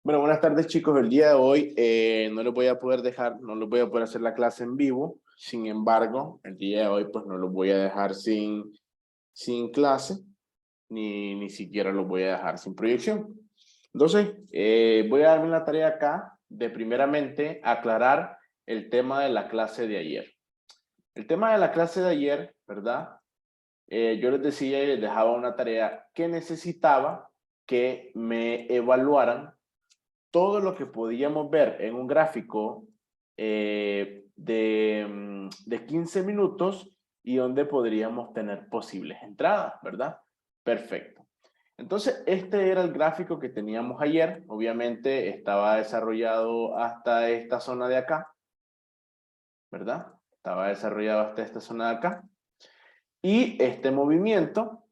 Bueno, buenas tardes chicos. El día de hoy no les voy a poder dejar, no les voy a poder hacer la clase en vivo. Sin embargo, el día de hoy pues no los voy a dejar sin clase, ni siquiera los voy a dejar sin proyección. Entonces, voy a darme la tarea acá de primeramente aclarar el tema de la clase de ayer. El tema de la clase de ayer, ¿verdad? Yo les decía y les dejaba una tarea que necesitaba que me evaluaran todo lo que podíamos ver en un gráfico de 15 minutos y donde podríamos tener posibles entradas, ¿verdad? Perfecto. Entonces, este era el gráfico que teníamos ayer. Obviamente estaba desarrollado hasta esta zona de acá, ¿verdad? Estaba desarrollado hasta esta zona de acá. Y este movimiento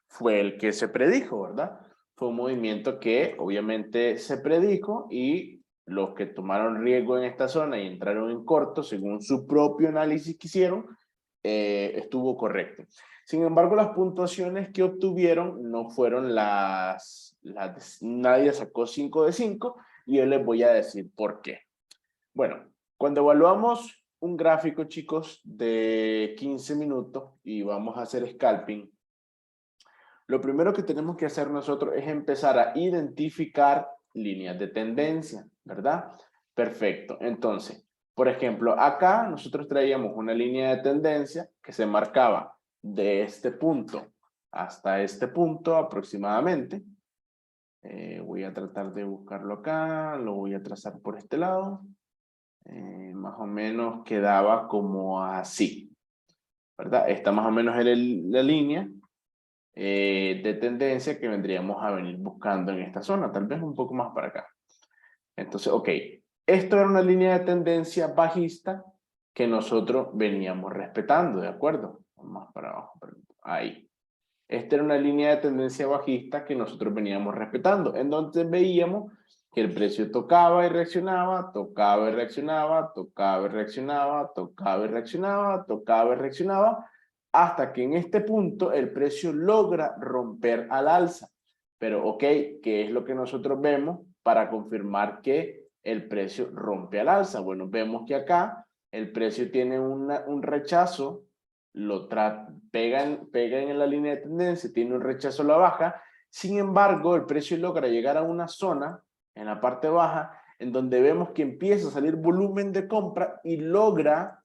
fue el que se predijo, ¿verdad? Fue un movimiento que obviamente se predijo y los que tomaron riesgo en esta zona y entraron en corto, según su propio análisis que hicieron, estuvo correcto. Sin embargo, las puntuaciones que obtuvieron no fueron nadie sacó 5 de 5 y yo les voy a decir por qué. Bueno, cuando evaluamos un gráfico, chicos, de 15 minutos y vamos a hacer scalping, lo primero que tenemos que hacer nosotros es empezar a identificar líneas de tendencia, ¿verdad? Perfecto. Entonces, por ejemplo, acá nosotros traíamos una línea de tendencia que se marcaba de este punto hasta este punto aproximadamente. Voy a tratar de buscarlo acá, lo voy a trazar por este lado. Más o menos quedaba como así, ¿verdad? Esta más o menos era la línea de tendencia que vendríamos a venir buscando en esta zona, tal vez un poco más para acá. Entonces, ok, esto era una línea de tendencia bajista que nosotros veníamos respetando, ¿de acuerdo? Más para abajo, ahí. Esta era una línea de tendencia bajista que nosotros veníamos respetando, en donde veíamos que el precio tocaba y reaccionaba, tocaba y reaccionaba, tocaba y reaccionaba, tocaba y reaccionaba, tocaba y reaccionaba, hasta que en este punto el precio logra romper al alza. Pero ok, ¿qué es lo que nosotros vemos para confirmar que el precio rompe al alza? Bueno, vemos que acá el precio tiene un rechazo, pega en la línea de tendencia, tiene un rechazo a la baja. Sin embargo, el precio logra llegar a una zona en la parte baja en donde vemos que empieza a salir volumen de compra y logra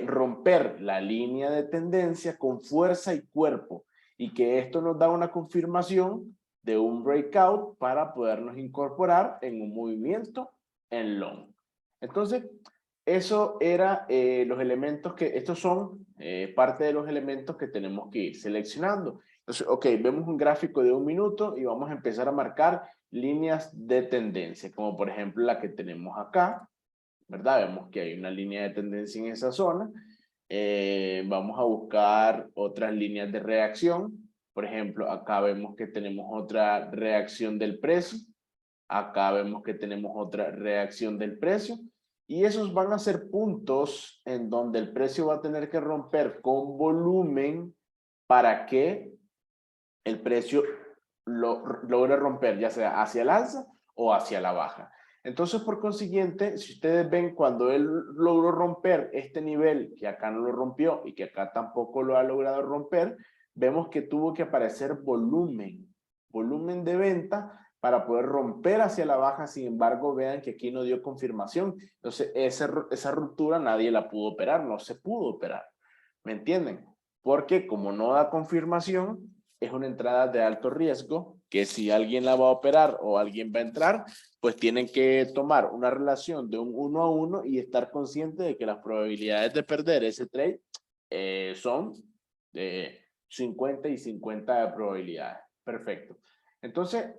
romper la línea de tendencia con fuerza y cuerpo, y que esto nos da una confirmación de un breakout para podernos incorporar en un movimiento en long. Entonces, eso era los elementos estos son parte de los elementos que tenemos que ir seleccionando. Entonces, ok, vemos un gráfico de 1 minuto y vamos a empezar a marcar líneas de tendencia, como por ejemplo la que tenemos acá, ¿verdad? Vemos que hay una línea de tendencia en esa zona. Vamos a buscar otras líneas de reacción. Por ejemplo, acá vemos que tenemos otra reacción del precio. Acá vemos que tenemos otra reacción del precio. Y esos van a ser puntos en donde el precio va a tener que romper con volumen para que el precio logre romper, ya sea hacia el alza o hacia la baja. Entonces, por consiguiente, si ustedes ven cuando él logró romper este nivel, que acá no lo rompió y que acá tampoco lo ha logrado romper, vemos que tuvo que aparecer volumen de venta para poder romper hacia la baja. Sin embargo, vean que aquí no dio confirmación. Entonces, esa ruptura nadie la pudo operar, no se pudo operar. ¿Me entienden? Porque como no da confirmación, es una entrada de alto riesgo que si alguien la va a operar o alguien va a entrar, pues tienen que tomar una relación de un 1 a 1 y estar consciente de que las probabilidades de perder ese trade son de 50 y 50 de probabilidades. Perfecto. Entonces,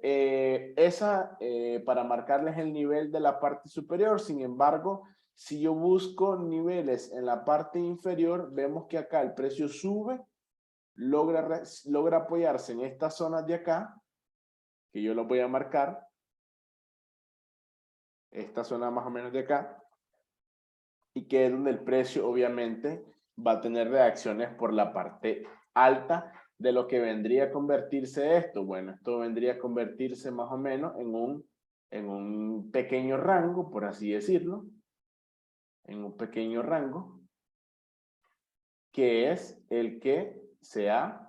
para marcarles el nivel de la parte superior. Sin embargo, si yo busco niveles en la parte inferior, vemos que acá el precio sube, logra apoyarse en estas zonas de acá, que yo lo voy a marcar, esta zona más o menos de acá, y que es donde el precio obviamente va a tener reacciones por la parte alta de lo que vendría a convertirse esto. Bueno, esto vendría a convertirse más o menos en un en un pequeño rango, por así decirlo, en un pequeño rango, que es el que se ha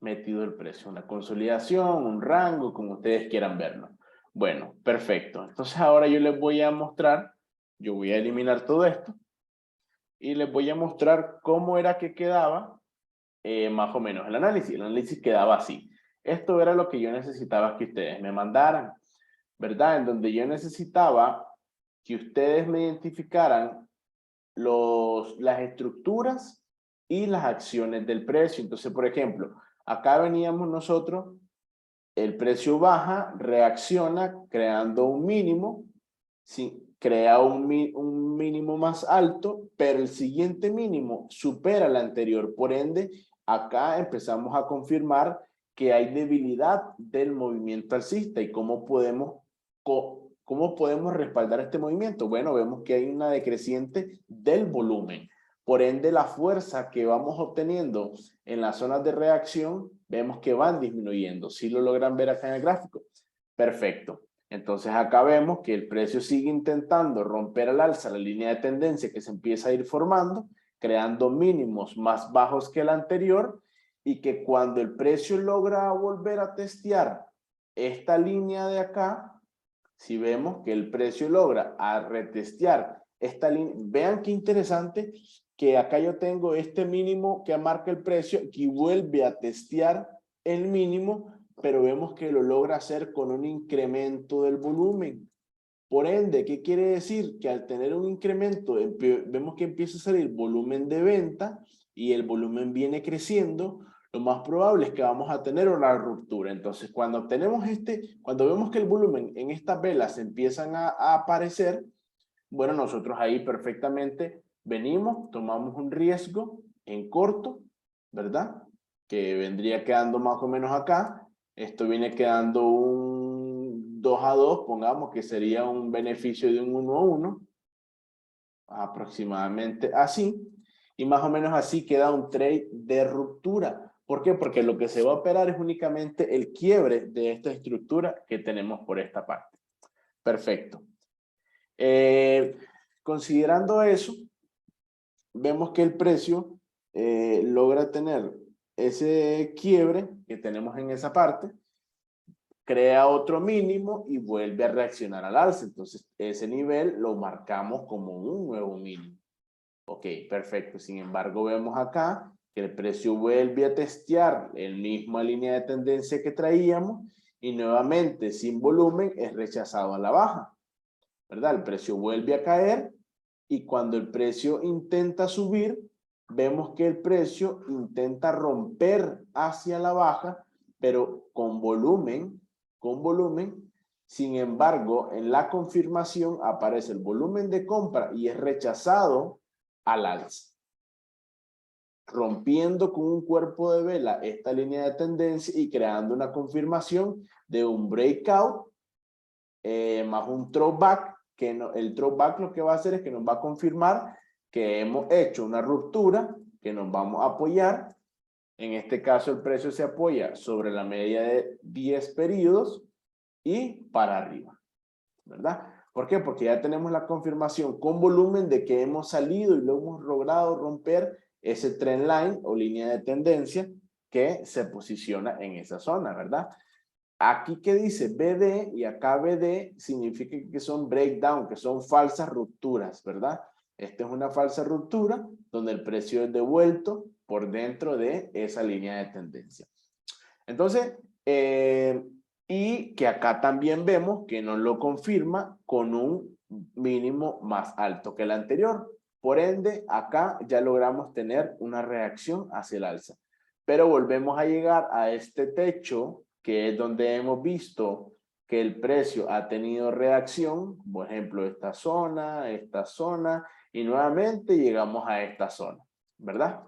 metido el precio, una consolidación, un rango, como ustedes quieran verlo. Bueno, perfecto. Entonces ahora yo les voy a mostrar, yo voy a eliminar todo esto y les voy a mostrar cómo era que quedaba más o menos el análisis. El análisis quedaba así. Esto era lo que yo necesitaba que ustedes me mandaran, ¿verdad? En donde yo necesitaba que ustedes me identificaran las estructuras y las acciones del precio. Entonces, por ejemplo, acá veníamos nosotros, el precio baja, reacciona creando un mínimo, sí, crea un mínimo más alto, pero el siguiente mínimo supera el anterior. Por ende, acá empezamos a confirmar que hay debilidad del movimiento alcista. ¿Y cómo podemos respaldar este movimiento? Bueno, vemos que hay una decreciente del volumen. Por ende, la fuerza que vamos obteniendo en las zonas de reacción, vemos que van disminuyendo. ¿Sí lo logran ver acá en el gráfico? Perfecto. Entonces acá vemos que el precio sigue intentando romper al alza la línea de tendencia que se empieza a ir formando, creando mínimos más bajos que el anterior, y que cuando el precio logra volver a testear esta línea de acá, si vemos que el precio logra a retestear esta línea, vean qué interesante que acá yo tengo este mínimo que marca el precio y vuelve a testear el mínimo, pero vemos que lo logra hacer con un incremento del volumen. Por ende, ¿qué quiere decir? Que al tener un incremento, vemos que empieza a salir volumen de venta y el volumen viene creciendo, lo más probable es que vamos a tener una ruptura. Entonces, cuando vemos que el volumen en estas velas empiezan a aparecer, bueno, nosotros ahí perfectamente venimos, tomamos un riesgo en corto, ¿verdad? Que vendría quedando más o menos acá. Esto viene quedando un 2-2, pongamos que sería un beneficio de un 1-1, aproximadamente así. Y más o menos así queda un trade de ruptura. ¿Por qué? Porque lo que se va a operar es únicamente el quiebre de esta estructura que tenemos por esta parte. Perfecto. Considerando eso, vemos que el precio logra tener ese quiebre que tenemos en esa parte, crea otro mínimo y vuelve a reaccionar al alza. Entonces, ese nivel lo marcamos como un nuevo mínimo. Ok, perfecto. Sin embargo, vemos acá que el precio vuelve a testear la misma línea de tendencia que traíamos y nuevamente sin volumen es rechazado a la baja, ¿verdad? El precio vuelve a caer y cuando el precio intenta subir, vemos que el precio intenta romper hacia la baja, pero con volumen. Sin embargo, en la confirmación aparece el volumen de compra y es rechazado al alza, rompiendo con un cuerpo de vela esta línea de tendencia y creando una confirmación de un breakout más un throwback, que no, el throwback lo que va a hacer es que nos va a confirmar que hemos hecho una ruptura, que nos vamos a apoyar. En este caso el precio se apoya sobre la media de 10 periodos y para arriba, ¿verdad? ¿Por qué? Porque ya tenemos la confirmación con volumen de que hemos salido y lo hemos logrado romper ese trend line o línea de tendencia que se posiciona en esa zona, ¿verdad? Aquí que dice BD y acá BD significa que son breakdown, que son falsas rupturas, ¿verdad? Esta es una falsa ruptura donde el precio es devuelto por dentro de esa línea de tendencia. Entonces, y que acá también vemos que nos lo confirma con un mínimo más alto que el anterior. Por ende, acá ya logramos tener una reacción hacia el alza. Pero volvemos a llegar a este techo, que es donde hemos visto que el precio ha tenido reacción, por ejemplo, esta zona, y nuevamente llegamos a esta zona, ¿verdad?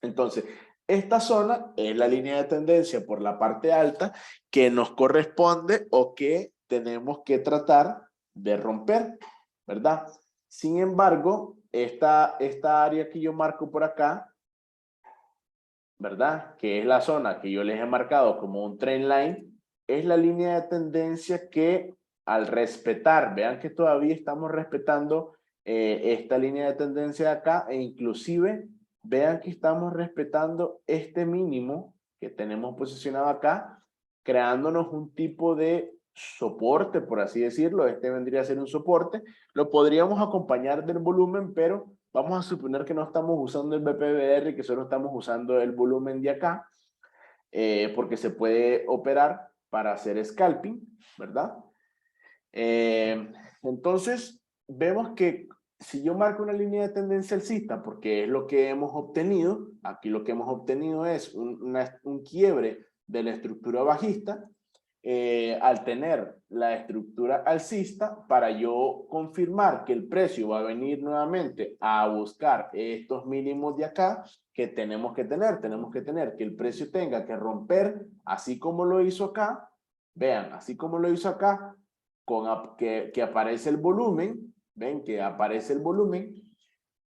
Entonces, esta zona es la línea de tendencia por la parte alta que nos corresponde o que tenemos que tratar de romper, ¿verdad? Sin embargo, esta área que yo marco por acá, ¿verdad? Que es la zona que yo les he marcado como un trend line, es la línea de tendencia que al respetar, vean que todavía estamos respetando esta línea de tendencia de acá e inclusive vean que estamos respetando este mínimo que tenemos posicionado acá, creándonos un tipo de soporte, por así decirlo. Este vendría a ser un soporte. Lo podríamos acompañar del volumen, pero vamos a suponer que no estamos usando el BPBR, que solo estamos usando el volumen de acá, porque se puede operar para hacer scalping, ¿verdad? Entonces, vemos que si yo marco una línea de tendencia alcista, porque es lo que hemos obtenido, aquí lo que hemos obtenido es un quiebre de la estructura bajista, al tener la estructura alcista, para yo confirmar que el precio va a venir nuevamente a buscar estos mínimos de acá, que tenemos que tener que el precio tenga que romper, así como lo hizo acá, vean, así como lo hizo acá, que aparece el volumen, ven que aparece el volumen,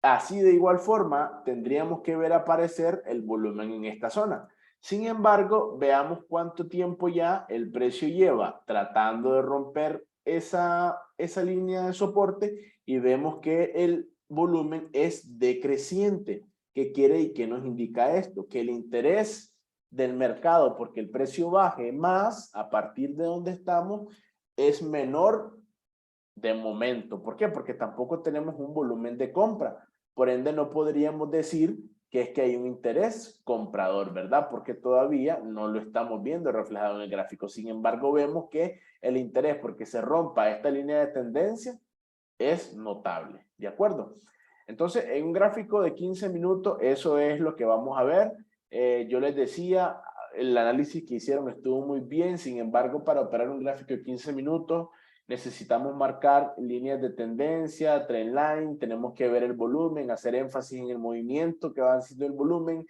así de igual forma tendríamos que ver aparecer el volumen en esta zona. Sin embargo, veamos cuánto tiempo ya el precio lleva tratando de romper esa línea de soporte y vemos que el volumen es decreciente. ¿Qué quiere y qué nos indica esto? Que el interés del mercado porque el precio baje más a partir de donde estamos es menor de momento. ¿Por qué? Porque tampoco tenemos un volumen de compra. Por ende, no podríamos decir que es que hay un interés comprador, ¿verdad? Porque todavía no lo estamos viendo reflejado en el gráfico. Sin embargo, vemos que el interés porque se rompa esta línea de tendencia es notable, ¿de acuerdo? Entonces, en un gráfico de 15 minutos, eso es lo que vamos a ver. Yo les decía, el análisis que hicieron estuvo muy bien, sin embargo, para operar un gráfico de 15 minutos, necesitamos marcar líneas de tendencia, trend line, tenemos que ver el volumen, hacer énfasis en el movimiento que va haciendo el volumen,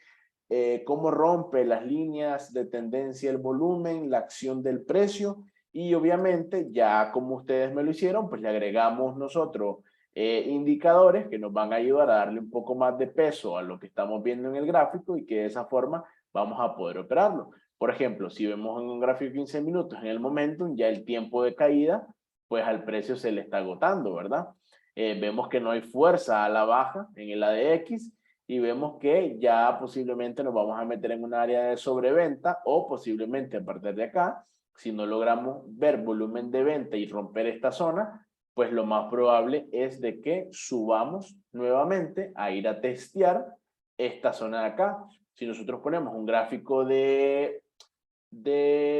cómo rompe las líneas de tendencia el volumen, la acción del precio, y obviamente ya como ustedes me lo hicieron, pues le agregamos nosotros indicadores que nos van a ayudar a darle un poco más de peso a lo que estamos viendo en el gráfico y que de esa forma vamos a poder operarlo. Por ejemplo, si vemos en un gráfico de 15 minutos en el momentum, ya el tiempo de caída, pues al precio se le está agotando, ¿verdad? Vemos que no hay fuerza a la baja en el ADX y vemos que ya posiblemente nos vamos a meter en un área de sobreventa o posiblemente a partir de acá, si no logramos ver volumen de venta y romper esta zona, pues lo más probable es de que subamos nuevamente a ir a testear esta zona de acá. Si nosotros ponemos un gráfico de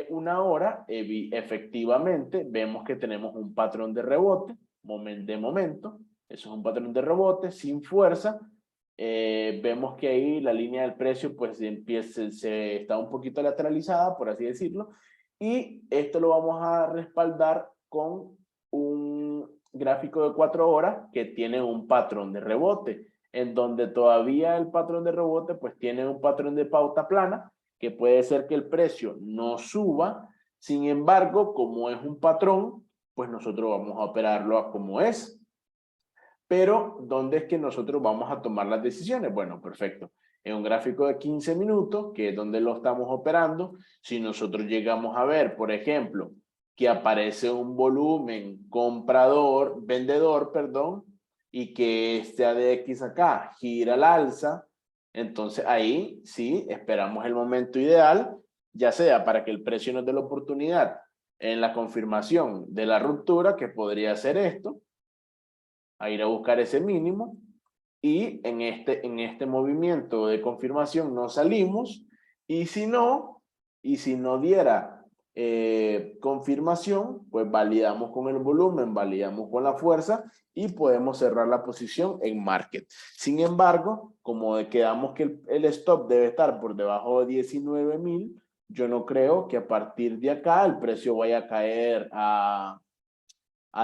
una hora, efectivamente vemos que tenemos un patrón de rebote, de momento, eso es un patrón de rebote sin fuerza. Vemos que ahí la línea del precio pues está un poquito lateralizada, por así decirlo, y esto lo vamos a respaldar con un gráfico de 4 horas que tiene un patrón de rebote, en donde todavía el patrón de rebote pues tiene un patrón de pauta plana, que puede ser que el precio no suba. Sin embargo, como es un patrón, pues nosotros vamos a operarlo a como es. Pero, ¿dónde es que nosotros vamos a tomar las decisiones? Bueno, perfecto. En un gráfico de 15 minutos, que es donde lo estamos operando, si nosotros llegamos a ver, por ejemplo, que aparece un volumen vendedor, perdón, y que este ADX acá gira al alza, entonces ahí sí esperamos el momento ideal, ya sea para que el precio nos dé la oportunidad en la confirmación de la ruptura, que podría ser esto, a ir a buscar ese mínimo, y en este movimiento de confirmación no salimos, y si no diera confirmación, pues validamos con el volumen, validamos con la fuerza y podemos cerrar la posición en market. Sin embargo, como quedamos que el stop debe estar por debajo de 19,000, yo no creo que a partir de acá el precio vaya a caer a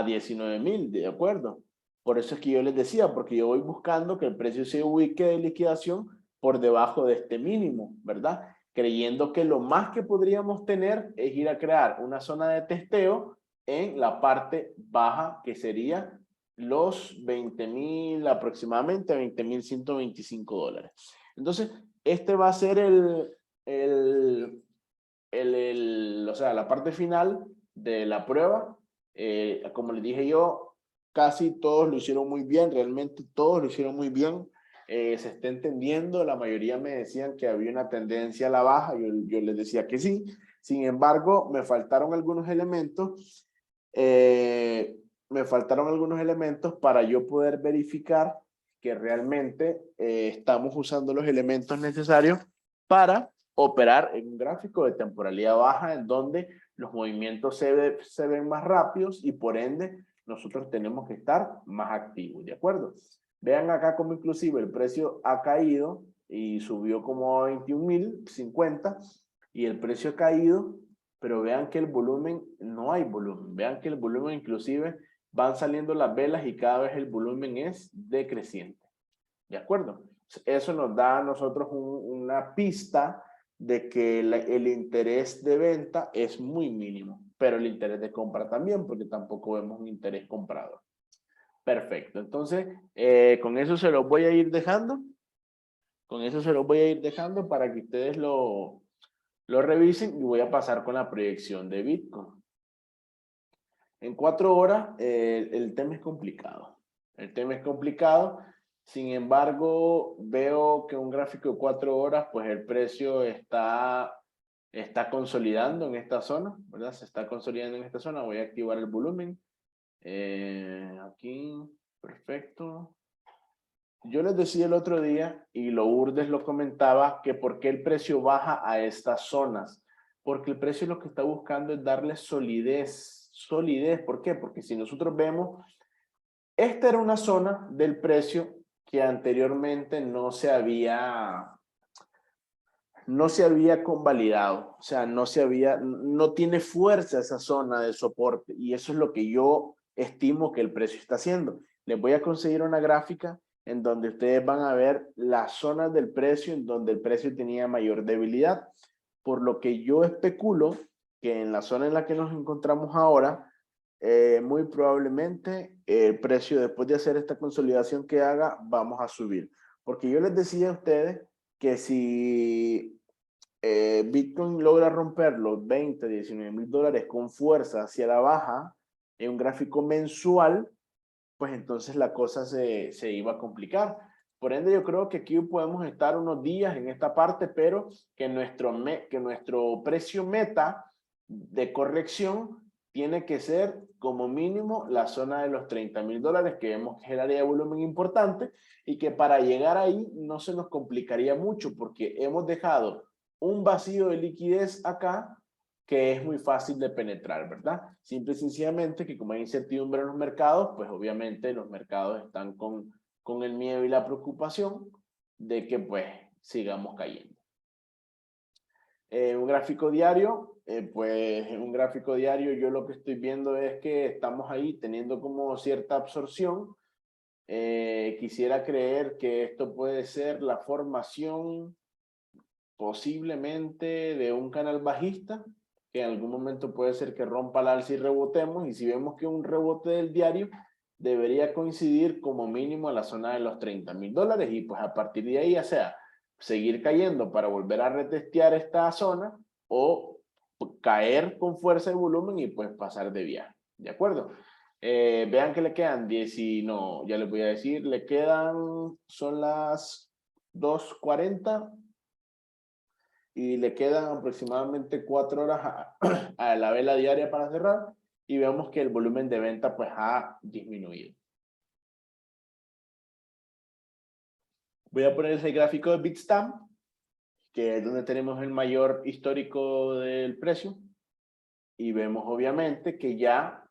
19,000, ¿de acuerdo? Por eso es que yo les decía, porque yo voy buscando que el precio se ubique de liquidación por debajo de este mínimo, ¿verdad? Creyendo que lo más que podríamos tener es ir a crear una zona de testeo en la parte baja, que sería los 20,000, aproximadamente $20,125. Entonces, este va a ser el o sea, la parte final de la prueba, como les dije yo, casi todos lo hicieron muy bien, realmente todos lo hicieron muy bien. Se está entendiendo, la mayoría me decían que había una tendencia a la baja, yo les decía que sí. Sin embargo, me faltaron algunos elementos para yo poder verificar que realmente estamos usando los elementos necesarios para operar en un gráfico de temporalidad baja en donde los movimientos se ven más rápidos y por ende nosotros tenemos que estar más activos, ¿de acuerdo? Vean acá como inclusive el precio ha caído y subió como a 21.050 y el precio ha caído, pero vean que el volumen, no hay volumen, vean que el volumen inclusive van saliendo las velas y cada vez el volumen es decreciente. ¿De acuerdo? Eso nos da a nosotros una pista de que el interés de venta es muy mínimo, pero el interés de compra también, porque tampoco vemos un interés comprador. Perfecto. Entonces, con eso se los voy a ir dejando. Con eso se los voy a ir dejando para que ustedes lo revisen y voy a pasar con la proyección de Bitcoin. En 4 horas, el tema es complicado. El tema es complicado. Sin embargo, veo que un gráfico de 4 horas, pues el precio está consolidando en esta zona, ¿verdad? Se está consolidando en esta zona. Voy a activar el volumen. Aquí, perfecto. Yo les decía el otro día, y Lourdes lo comentaba, que por qué el precio baja a estas zonas. Porque el precio lo que está buscando es darle solidez. Solidez, ¿por qué? Porque si nosotros vemos, esta era una zona del precio que anteriormente no se había convalidado, o sea, no tiene fuerza esa zona de soporte y eso es lo que yo estimo que el precio está haciendo. Les voy a conseguir una gráfica en donde ustedes van a ver las zonas del precio en donde el precio tenía mayor debilidad, por lo que yo especulo que en la zona en la que nos encontramos ahora, muy probablemente el precio después de hacer esta consolidación que haga, vamos a subir. Porque yo les decía a ustedes que si Bitcoin logra romper los 20, 19 mil dólares con fuerza hacia la baja en un gráfico mensual, pues entonces la cosa se iba a complicar. Por ende, yo creo que aquí podemos estar unos días en esta parte, pero que nuestro precio meta de corrección tiene que ser como mínimo la zona de los 30.000 dólares, que vemos que es el área de volumen importante y que para llegar ahí no se nos complicaría mucho porque hemos dejado un vacío de liquidez acá que es muy fácil de penetrar, ¿verdad? Simple y sencillamente que como hay incertidumbre en los mercados, pues obviamente los mercados están con el miedo y la preocupación de que pues sigamos cayendo. Un gráfico diario, pues en un gráfico diario yo lo que estoy viendo es que estamos ahí teniendo como cierta absorción. Quisiera creer que esto puede ser la formación posiblemente de un canal bajista, que en algún momento puede ser que rompa el alza y rebotemos, y si vemos que un rebote del diario debería coincidir como mínimo a la zona de los 30.000 dólares, y pues a partir de ahí ya sea seguir cayendo para volver a retestear esta zona o caer con fuerza de volumen y pues pasar de viaje, ¿de acuerdo? Vean que le quedan 10 y no, ya les voy a decir, le quedan, son las 2:40 y le quedan aproximadamente 4 horas a la vela diaria para cerrar y vemos que el volumen de venta pues ha disminuido. Voy a poner ese gráfico de Bitstamp, que es donde tenemos el mayor histórico del precio y vemos obviamente que ya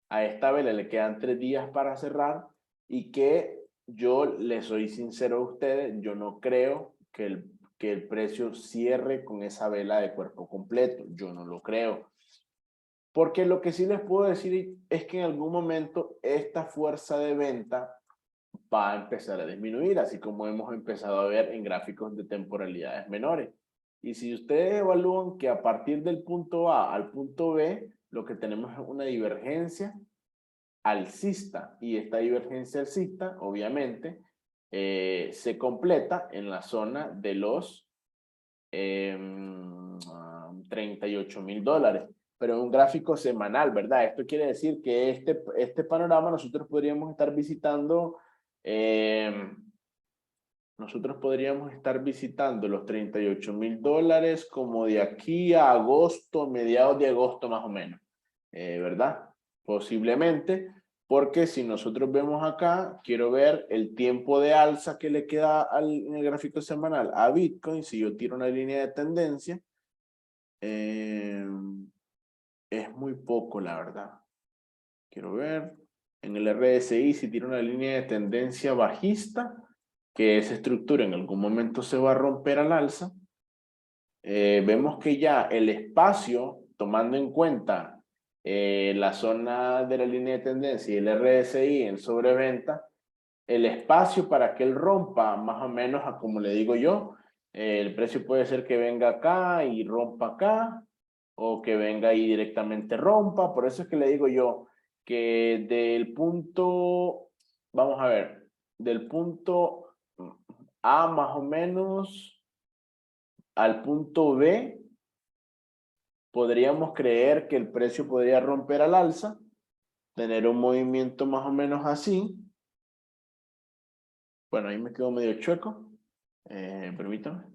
a esta vela le quedan 3 días para cerrar y que yo les soy sincero a ustedes, yo no creo que el precio cierre con esa vela de cuerpo completo, yo no lo creo. Porque lo que sí les puedo decir es que en algún momento esta fuerza de venta va a empezar a disminuir, así como hemos empezado a ver en gráficos de temporalidades menores. Y si ustedes evalúan que a partir del punto A al punto B, lo que tenemos es una divergencia alcista, y esta divergencia alcista, obviamente, se completa en la zona de los $38,000. Pero en un gráfico semanal, ¿verdad? Esto quiere decir que este panorama nosotros podríamos estar visitando, los $38,000 como de aquí a agosto, mediados de agosto más o menos, ¿verdad? Posiblemente, porque si nosotros vemos acá, quiero ver el tiempo de alza que le queda en el gráfico semanal a Bitcoin. Si yo tiro una línea de tendencia, es muy poco, la verdad. Quiero ver. En el RSI, si tiro una línea de tendencia bajista, que esa estructura en algún momento se va a romper al alza, vemos que ya el espacio, tomando en cuenta la zona de la línea de tendencia y el RSI en sobreventa, el espacio para que él rompa más o menos a como le digo yo, el precio puede ser que venga acá y rompa acá, o que venga y directamente rompa. Por eso es que le digo yo que del punto, vamos a ver, del punto A más o menos al punto B, podríamos creer que el precio podría romper al alza, tener un movimiento más o menos así. Bueno, ahí me quedo medio chueco. Permítame.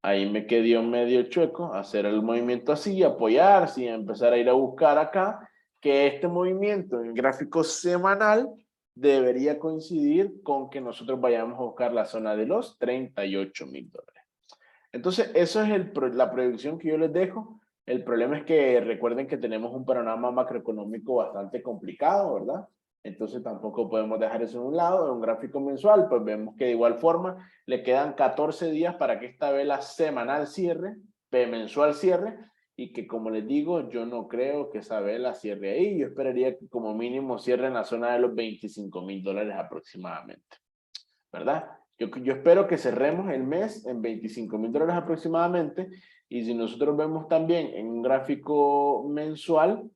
Ahí me quedó medio chueco, hacer el movimiento así, apoyarse y empezar a ir a buscar acá, que este movimiento en gráfico semanal debería coincidir con que nosotros vayamos a buscar la zona de los $38,000. Entonces, eso es la proyección que yo les dejo. El problema es que recuerden que tenemos un panorama macroeconómico bastante complicado, ¿verdad? Entonces tampoco podemos dejar eso en un lado. En un gráfico mensual, pues vemos que de igual forma le quedan 14 días para que esta vela semanal cierre, mensual cierre, y que como les digo, yo no creo que esa vela cierre ahí. Yo esperaría que como mínimo cierre en la zona de los $25,000 aproximadamente, ¿verdad? Yo espero que cerremos el mes en $25,000 aproximadamente, y si nosotros vemos también en un gráfico mensual,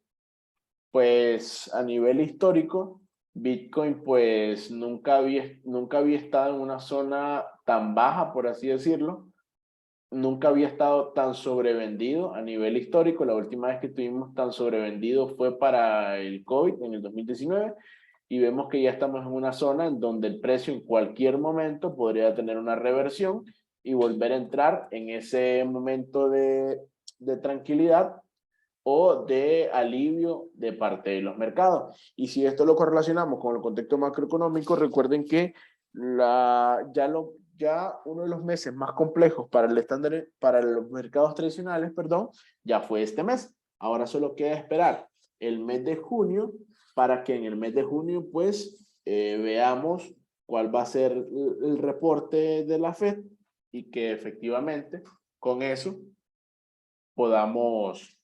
pues a nivel histórico, Bitcoin pues nunca había estado en una zona tan baja, por así decirlo. Nunca había estado tan sobrevendido a nivel histórico. La última vez que tuvimos tan sobrevendido fue para el COVID en el 2019, y vemos que ya estamos en una zona en donde el precio en cualquier momento podría tener una reversión y volver a entrar en ese momento de tranquilidad o de alivio de parte de los mercados. Y si esto lo correlacionamos con el contexto macroeconómico, recuerden que ya uno de los meses más complejos para el estándar, para los mercados tradicionales, perdón, ya fue este mes. Ahora solo queda esperar el mes de junio, para que en el mes de junio pues veamos cuál va a ser el reporte de la Fed, y que efectivamente con eso podamos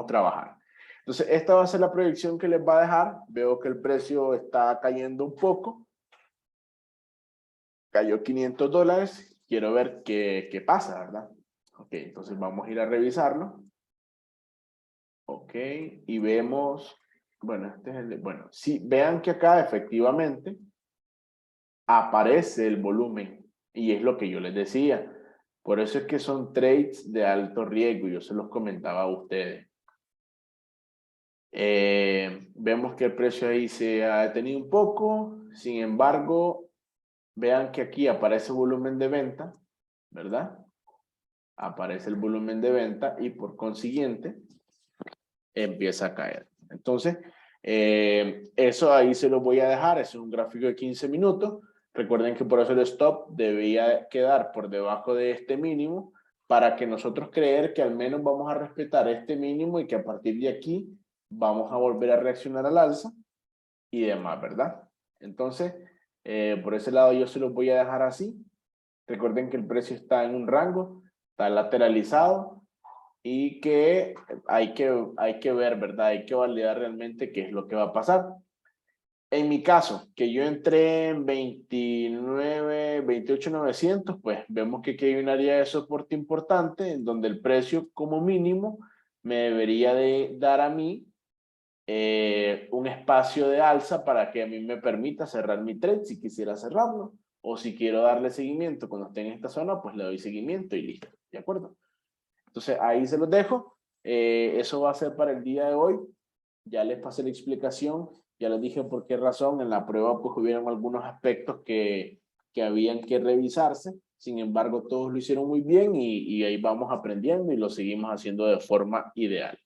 trabajar. Entonces, esta va a ser la proyección que les va a dejar. Veo que el precio está cayendo un poco. Cayó $500. Quiero ver qué pasa, ¿verdad? Ok, entonces vamos a ir a revisarlo. Ok, y vemos, bueno, bueno, sí, vean que acá efectivamente aparece el volumen, y es lo que yo les decía. Por eso es que son trades de alto riesgo, yo se los comentaba a ustedes. Vemos que el precio ahí se ha detenido un poco. Sin embargo, vean que aquí aparece volumen de venta, ¿verdad? Aparece el volumen de venta y por consiguiente empieza a caer. Entonces, eso ahí se lo voy a dejar. Es un gráfico de 15 minutos. Recuerden que por eso el stop debía quedar por debajo de este mínimo, para que nosotros creer que al menos vamos a respetar este mínimo y que a partir de aquí vamos a volver a reaccionar al alza y demás, ¿verdad? Entonces, por ese lado yo se los voy a dejar así. Recuerden que el precio está en un rango, está lateralizado, y que hay que ver, ¿verdad? Hay que validar realmente qué es lo que va a pasar. En mi caso, que yo entré en 28,900, pues vemos que aquí hay un área de soporte importante en donde el precio como mínimo me debería de dar a mí un espacio de alza para que a mí me permita cerrar mi trade si quisiera cerrarlo. O si quiero darle seguimiento cuando esté en esta zona, pues le doy seguimiento y listo, ¿de acuerdo? Entonces ahí se los dejo. Eso va a ser para el día de hoy. Ya les pasé la explicación, ya les dije por qué razón. En la prueba pues hubieron algunos aspectos que habían que revisarse. Sin embargo, todos lo hicieron muy bien y ahí vamos aprendiendo y lo seguimos haciendo de forma ideal.